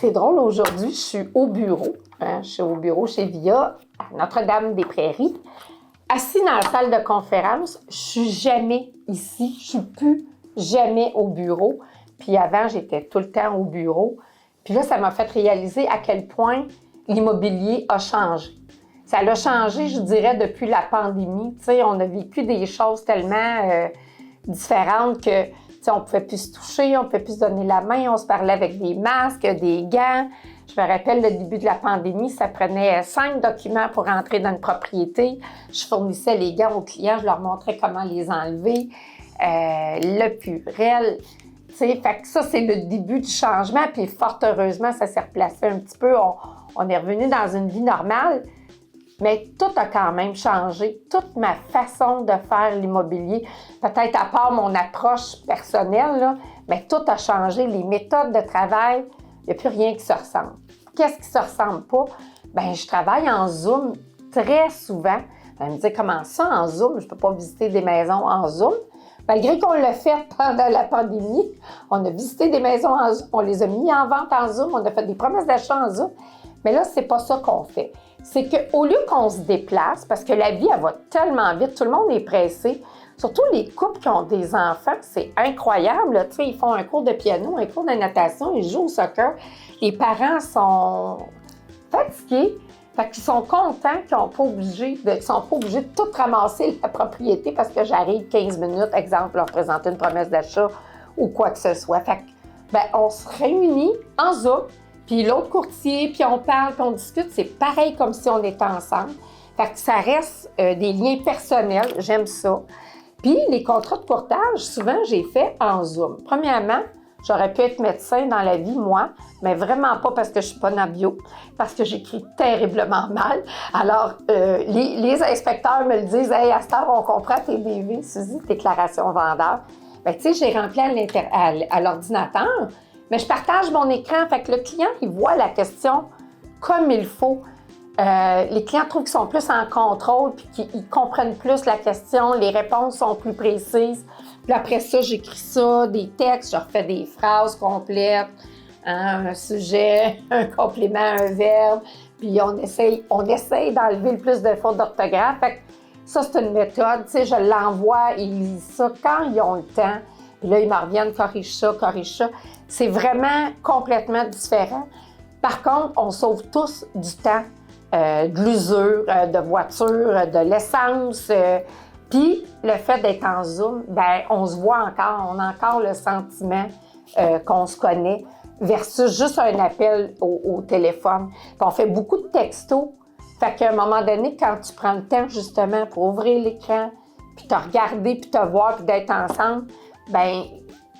C'est drôle, aujourd'hui, je suis au bureau. Je suis au bureau chez VIA, à Notre-Dame-des-Prairies. Assise dans la salle de conférence, je suis jamais ici. Je suis plus jamais au bureau. Puis avant, j'étais tout le temps au bureau. Puis là, ça m'a fait réaliser à quel point l'immobilier a changé. Ça l'a changé, je dirais, depuis la pandémie. Tu sais, on a vécu des choses tellement différentes que, tu sais, on ne pouvait plus se toucher, on ne pouvait plus se donner la main, on se parlait avec des masques, des gants. Je me rappelle, le début de la pandémie, ça prenait 5 documents pour entrer dans une propriété. Je fournissais les gants aux clients, je leur montrais comment les enlever. Le purel, tu sais, fait que ça, c'est le début du changement. Puis fort heureusement, ça s'est replacé un petit peu. On est revenu dans une vie normale. Mais tout a quand même changé. Toute ma façon de faire l'immobilier, peut-être à part mon approche personnelle, là, mais tout a changé. Les méthodes de travail, il n'y a plus rien qui se ressemble. Qu'est-ce qui ne se ressemble pas? Bien, je travaille en Zoom très souvent. Vous allez me dire, comment ça en Zoom? Je ne peux pas visiter des maisons en Zoom. Malgré qu'on l'a fait pendant la pandémie, on a visité des maisons en Zoom, on les a mis en vente en Zoom, on a fait des promesses d'achat en Zoom. Mais là, c'est pas ça qu'on fait. C'est qu'au lieu qu'on se déplace, parce que la vie, elle va tellement vite, tout le monde est pressé, surtout les couples qui ont des enfants, c'est incroyable. Tu sais, ils font un cours de piano, un cours de natation, ils jouent au soccer. Les parents sont fatigués, fait qu'ils sont contents qu'ils ne sont pas obligés de tout ramasser la propriété parce que j'arrive 15 minutes, exemple, leur présenter une promesse d'achat ou quoi que ce soit. Fait que, ben, on se réunit en Zoom, puis l'autre courtier, puis on parle, puis on discute. C'est pareil comme si on était ensemble. Fait que ça reste des liens personnels. J'aime ça. Puis les contrats de courtage, souvent, j'ai fait en Zoom. Premièrement, j'aurais pu être médecin dans la vie, moi, mais vraiment pas parce que je suis pas dans bio, parce que j'écris terriblement mal. Alors, les inspecteurs me le disent, « Hey, à cette heure, on comprend tes BV, Suzy, déclaration vendeur. » Bien, tu sais, j'ai rempli à l'ordinateur, mais je partage mon écran, fait que le client, il voit la question comme il faut. Les clients trouvent qu'ils sont plus en contrôle puis qu'ils comprennent plus la question, les réponses sont plus précises. Puis après ça, j'écris ça, des textes, je refais des phrases complètes, hein, un sujet, un complément, un verbe, puis on essaye d'enlever le plus de fautes d'orthographe. Fait que ça, c'est une méthode, tu sais, je l'envoie, ils lisent ça quand ils ont le temps. Puis là, ils me reviennent, corrige ça. C'est vraiment complètement différent. Par contre, on sauve tous du temps, de l'usure, de voiture, de l'essence. Puis le fait d'être en Zoom, ben on se voit encore, on a encore le sentiment qu'on se connaît versus juste un appel au téléphone. Puis on fait beaucoup de textos. Fait qu'à un moment donné, quand tu prends le temps justement pour ouvrir l'écran, puis te regarder, puis te voir, puis d'être ensemble, ben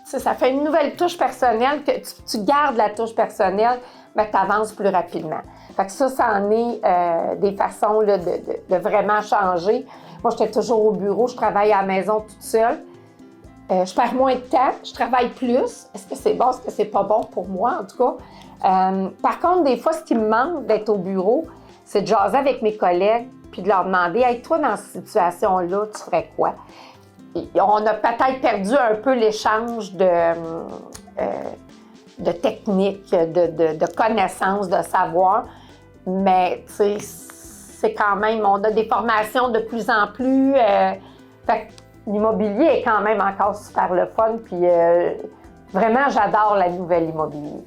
ça fait une nouvelle touche personnelle, que tu gardes la touche personnelle, mais tu avances plus rapidement. Fait que ça en est des façons là, de vraiment changer. Moi, j'étais toujours au bureau, je travaille à la maison toute seule. Je perds moins de temps, je travaille plus. Est-ce que c'est bon, est-ce que c'est pas bon pour moi, en tout cas? Par contre, des fois, ce qui me manque d'être au bureau, c'est de jaser avec mes collègues puis de leur demander « Hey, toi, dans cette situation-là, tu ferais quoi? » On a peut-être perdu un peu l'échange de techniques, de connaissances, de savoir, mais tu sais, c'est quand même, on a des formations de plus en plus. Fait que l'immobilier est quand même encore super le fun, puis vraiment, j'adore la nouvelle immobilier.